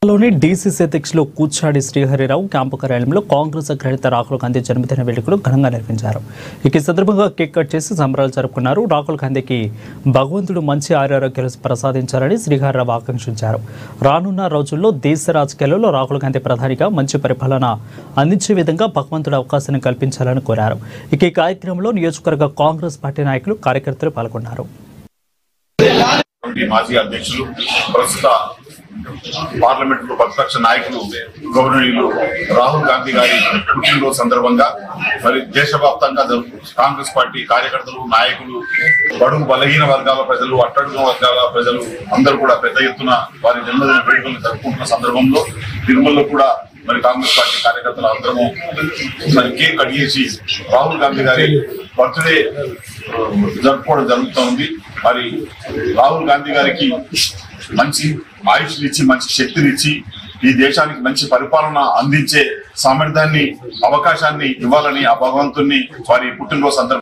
లోని డీసీసీ అధ్యక్షులు కూచాడి శ్రీహరిరావు క్యాంపు కార్యాలయంలో కాంగ్రెస్ అగ్రనేత రాహుల్ గాంధీ జన్మదిన వేడుకలు ఘనంగా నిర్వహించారు. ఈ సందర్భంగా కేక్ కట్ చేసి సంబరాలు జరుపుకున్నారు. రాహుల్ గాంధీకి భగవంతుడు మంచి ఆరోగ్యాలు ప్రసాదించాలని శ్రీహరిరావు ఆకాంక్షించారు. రానున్న రోజుల్లో దేశ రాజకీయాలలో రాహుల్ గాంధీ ప్రధానిగా మంచి పరిపాలన అందించే విధంగా భగవంతుడు అవకాశాన్ని కల్పించాలని కోరారు. ఈ కార్యక్రమంలో నియోజకవర్గ కాంగ్రెస్ పార్టీ నాయకులు కార్యకర్తలు పాల్గొన్నారు. మాజీ అధ్యక్షులు ప్రస్తుత పార్లమెంట్ లో ప్రతిపక్ష నాయకులు గౌరవనీయులు రాహుల్ గాంధీ గారి పుట్టినరోజు సందర్భంగా మరి దేశవ్యాప్తంగా కాంగ్రెస్ పార్టీ కార్యకర్తలు, నాయకులు, బడుగు బలహీన వర్గాల ప్రజలు, అట్టడుగు వర్గాల ప్రజలు అందరూ కూడా పెద్ద ఎత్తున వారి జన్మదిన వేడుకలు జరుపుకుంటున్న సందర్భంలో తిరుమలలో కూడా మరి కాంగ్రెస్ పార్టీ కార్యకర్తలు అందరము మరి కేక్ కట్ చేసి రాహుల్ గాంధీ గారి బర్త్డే జరుపుకోవడం జరుగుతోంది. మరి రాహుల్ గాంధీ గారికి మంచి ఆయుష్నిచ్చి మంచి శక్తినిచ్చి ఈ దేశానికి మంచి పరిపాలన అందించే సామర్థ్యాన్ని, అవకాశాన్ని ఇవ్వాలని ఆ భగవంతుణ్ణి వారి పుట్టినరోజు సందర్భంగా